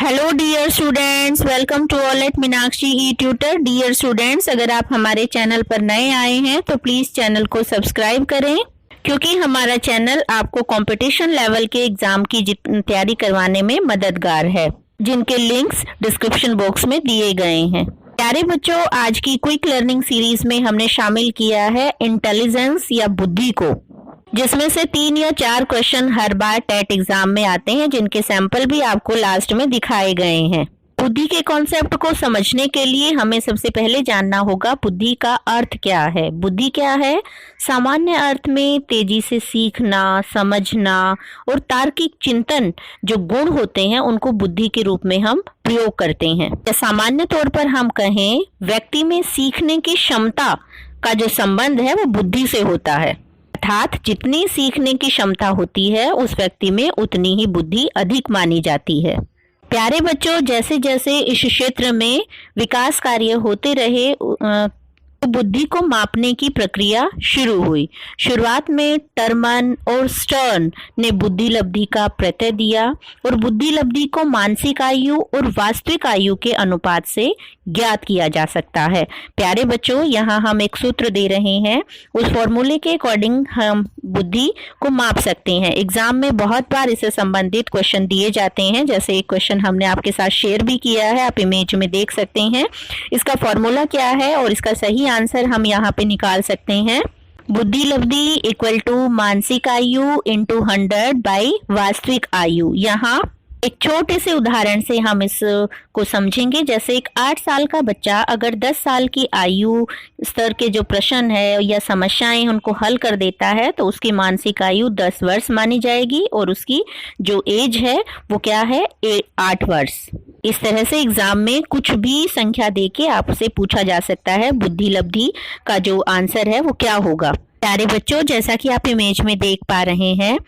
Hello dear students, welcome to all at Meenakshi e tutor. Dear students, अगर आप हमारे channel पर नए आए हैं तो प्लीज चैनल को सब्सक्राइब करें, क्योंकि हमारा चैनल आपको कंपटीशन लेवल के एग्जाम की तैयारी करवाने में मददगार है, जिनके लिंक्स डिस्क्रिप्शन बॉक्स में दिए गए हैं। प्यारे बच्चों, आज की क्विक लर्निंग सीरीज में हमने शामिल किया है इंटेलिजेंस या बुद्धि को, जिसमें से 3 या 4 क्वेश्चन हर बार टेट एग्जाम में आते हैं, जिनके सैंपल भी आपको लास्ट में दिखाए गए हैं। बुद्धि के कॉन्सेप्ट को समझने के लिए हमें सबसे पहले जानना होगा बुद्धि का अर्थ क्या है। बुद्धि क्या है? सामान्य अर्थ में तेजी से सीखना, समझना और तार्किक चिंतन जो गुण होते हैं उनको बुद्धि के रूप में हम प्रयोग करते हैं। सामान्य तौर पर हम कहें व्यक्ति में सीखने की क्षमता का जो संबंध है वो बुद्धि से होता है, अर्थात जितनी सीखने की क्षमता होती है उस व्यक्ति में उतनी ही बुद्धि अधिक मानी जाती है। प्यारे बच्चों, जैसे जैसे इस क्षेत्र में विकास कार्य होते रहे तो बुद्धि को मापने की प्रक्रिया शुरू हुई। शुरुआत में टर्मन और स्टर्न ने बुद्धि लब्धि का प्रत्यय दिया और बुद्धि लब्धि को मानसिक आयु और वास्तविक आयु के अनुपात से ज्ञात किया जा सकता है। प्यारे बच्चों, यहाँ हम एक सूत्र दे रहे हैं, उस फॉर्मूले के अकॉर्डिंग हम बुद्धि को माप सकते हैं। एग्जाम में बहुत बार इससे संबंधित क्वेश्चन दिए जाते हैं, जैसे एक क्वेश्चन हमने आपके साथ शेयर भी किया है, आप इमेज में देख सकते हैं। इसका फॉर्मूला क्या है और इसका सही आंसर हम यहाँ पे निकाल सकते हैं। बुद्धि लब्धि इक्वल टू मानसिक आयु इंटू 100 बाई वास्तविक आयु। यहाँ एक छोटे से उदाहरण से हम इसको समझेंगे। जैसे एक 8 साल का बच्चा अगर 10 साल की आयु स्तर के जो प्रश्न है या समस्याएं उनको हल कर देता है तो उसकी मानसिक आयु 10 वर्ष मानी जाएगी और उसकी जो एज है वो क्या है, 8 वर्ष। इस तरह से एग्जाम में कुछ भी संख्या देके आपसे पूछा जा सकता है बुद्धि लब्धि का जो आंसर है वो क्या होगा। प्यारे बच्चों, जैसा कि आप इमेज में देख पा रहे हैं,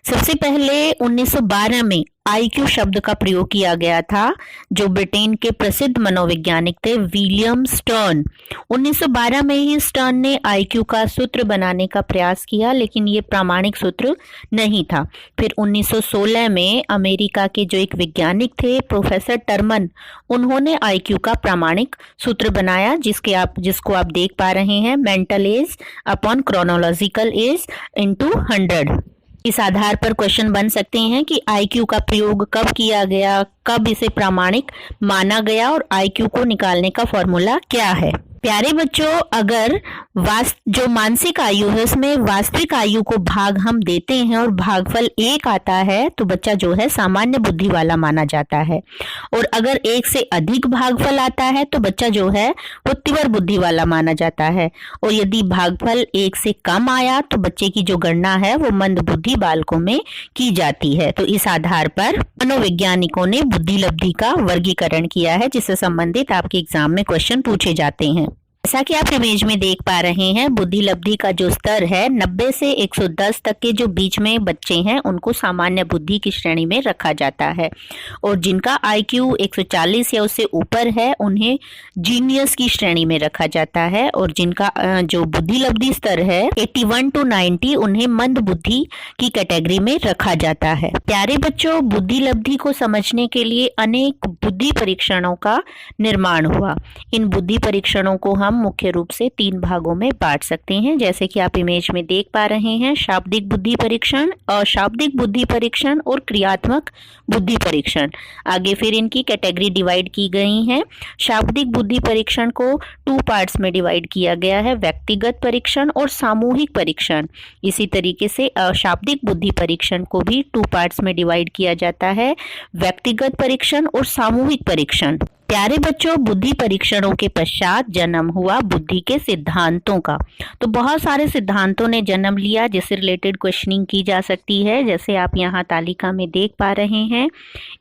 सबसे पहले 1912 में आईक्यू शब्द का प्रयोग किया गया था, जो ब्रिटेन के प्रसिद्ध मनोवैज्ञानिक थे विलियम स्टर्न। 1912 में ही स्टर्न ने आईक्यू का सूत्र बनाने का प्रयास किया, लेकिन ये प्रामाणिक सूत्र नहीं था। फिर 1916 में अमेरिका के जो एक वैज्ञानिक थे प्रोफेसर टर्मन, उन्होंने आईक्यू का प्रामाणिक सूत्र बनाया, जिसको आप देख पा रहे हैं, mental as upon chronological age into 100। इस आधार पर क्वेश्चन बन सकते हैं कि आईक्यू का प्रयोग कब किया गया, कब इसे प्रामाणिक माना गया और आईक्यू को निकालने का फॉर्मूला क्या है। प्यारे बच्चों, अगर जो मानसिक आयु है उसमें वास्तविक आयु को भाग हम देते हैं और भागफल 1 आता है तो बच्चा जो है सामान्य बुद्धि वाला माना जाता है, और अगर 1 से अधिक भागफल आता है तो बच्चा जो है वो तीव्र बुद्धि वाला माना जाता है, और यदि भागफल 1 से कम आया तो बच्चे की जो गणना है वो मंद बुद्धि बालकों में की जाती है। तो इस आधार पर मनोवैज्ञानिकों ने बुद्धि लब्धि का वर्गीकरण किया है, जिससे संबंधित आपके एग्जाम में क्वेश्चन पूछे जाते हैं। जैसा कि आप इमेज में देख पा रहे हैं, बुद्धि लब्धि का जो स्तर है 90 से 110 तक के जो बीच में बच्चे हैं उनको सामान्य बुद्धि की श्रेणी में रखा जाता है, और जिनका आईक्यू 140 या उससे ऊपर है उन्हें जीनियस की श्रेणी में रखा जाता है, और जिनका जो बुद्धि लब्धि स्तर है 81 to 90 उन्हें मंद बुद्धि की कैटेगरी में रखा जाता है। प्यारे बच्चों, बुद्धि लब्धि को समझने के लिए अनेक बुद्धि परीक्षणों का निर्माण हुआ। इन बुद्धि परीक्षणों को हम मुख्य रूप से 3 भागों में बांट सकते हैं, जैसे कि आप इमेज में देख पा रहे हैं, शाब्दिक बुद्धि परीक्षण, अशाब्दिक बुद्धि परीक्षण और क्रियात्मक बुद्धि परीक्षण। आगे फिर इनकी कैटेगरी डिवाइड की गई हैं। शाब्दिक बुद्धि परीक्षण को 2 पार्ट्स में डिवाइड किया गया है, व्यक्तिगत परीक्षण और सामूहिक परीक्षण। इसी तरीके से अशाब्दिक बुद्धि परीक्षण को भी 2 पार्ट्स में डिवाइड किया जाता है, व्यक्तिगत परीक्षण और सामूहिक परीक्षण। प्यारे बच्चों, बुद्धि परीक्षणों के पश्चात जन्म हुआ बुद्धि के सिद्धांतों का। तो बहुत सारे सिद्धांतों ने जन्म लिया जिससे रिलेटेड क्वेश्चनिंग की जा सकती है, जैसे आप यहाँ तालिका में देख पा रहे हैं।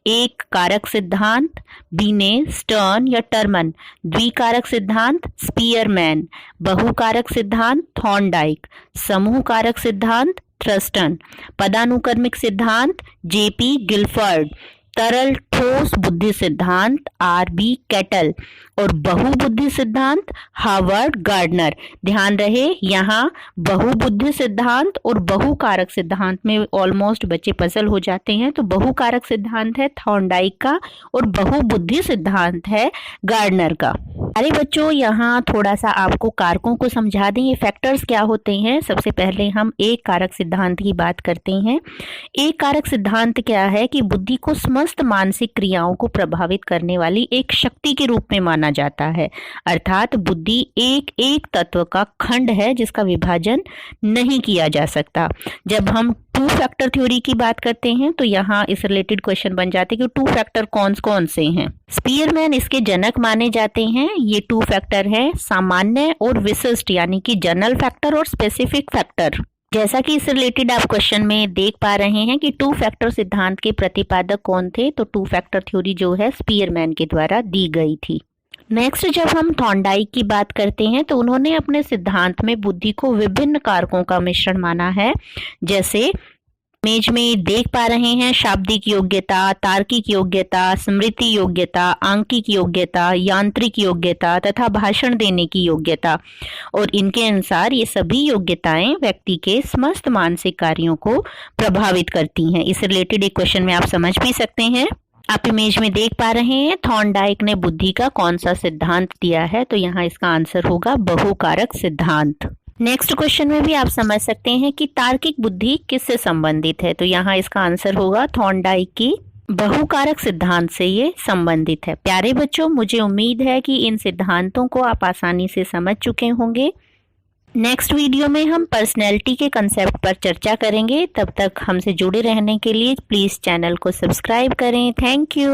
एक कारक सिद्धांत, बीने, स्टर्न या टर्मन। द्विकारक सिद्धांत, स्पीयरमैन। बहुकारक सिद्धांत, थॉर्नडाइक। समूह कारक सिद्धांत, थ्रस्टन। पदानुक्रमिक सिद्धांत, जेपी गिलफर्ड। तरल ठोस बुद्धि सिद्धांत R.B. कैटल और बहुबुद्धि सिद्धांत हार्वर्ड गार्डनर। ध्यान रहे यहाँ बहुबुद्धि सिद्धांत और बहुकारक सिद्धांत में ऑलमोस्ट बच्चे पजल हो जाते हैं। तो बहुकारक सिद्धांत है थॉर्नडाइक का और बहुबुद्धि सिद्धांत है गार्डनर का। अरे बच्चों, यहाँ थोड़ा सा आपको कारकों को समझा दें, ये फैक्टर्स क्या होते हैं। सबसे पहले हम एक कारक सिद्धांत की बात करते हैं। एक कारक सिद्धांत क्या है कि बुद्धि को समस्त मानसिक क्रियाओं को प्रभावित करने वाली एक शक्ति के रूप में माना जाता है। अर्थात बुद्धि एक तत्व का खंड है जिसका विभाजन नहीं किया जा सकता। जब हम टू फैक्टर थ्योरी की बात करते हैं तो यहाँ इस रिलेटेड क्वेश्चन बन जाते हैं कि टू फैक्टर कौन से हैं। स्पीयरमैन इसके जनक माने जाते हैं। ये टू फैक्टर है सामान्य और विशिष्ट, यानी कि जनरल फैक्टर और स्पेसिफिक फैक्टर। जैसा कि इस रिलेटेड आप क्वेश्चन में देख पा रहे हैं कि टू फैक्टर सिद्धांत के प्रतिपादक कौन थे, तो टू फैक्टर थ्योरी जो है स्पीयरमैन के द्वारा दी गई थी। नेक्स्ट, जब हम थॉर्नडाइक की बात करते हैं तो उन्होंने अपने सिद्धांत में बुद्धि को विभिन्न कारकों का मिश्रण माना है। जैसे इमेज में देख पा रहे हैं शाब्दिक योग्यता, तार्किक योग्यता, स्मृति योग्यता, आंकिक योग्यता, यांत्रिक योग्यता तथा भाषण देने की योग्यता। और इनके अनुसार ये सभी योग्यताएं व्यक्ति के समस्त मानसिक कार्यों को प्रभावित करती हैं। इस रिलेटेड एक क्वेश्चन में आप समझ भी सकते हैं। आप इमेज में देख पा रहे हैं थॉर्नडाइक ने बुद्धि का कौन सा सिद्धांत दिया है, तो यहाँ इसका आंसर होगा बहुकारक सिद्धांत। नेक्स्ट क्वेश्चन में भी आप समझ सकते हैं कि तार्किक बुद्धि किससे संबंधित है, तो यहाँ इसका आंसर होगा थॉर्नडाइक की बहुकारक सिद्धांत से ये संबंधित है। प्यारे बच्चों, मुझे उम्मीद है कि इन सिद्धांतों को आप आसानी से समझ चुके होंगे। नेक्स्ट वीडियो में हम पर्सनैलिटी के कंसेप्ट पर चर्चा करेंगे। तब तक हमसे जुड़े रहने के लिए प्लीज चैनल को सब्सक्राइब करें। Thank you.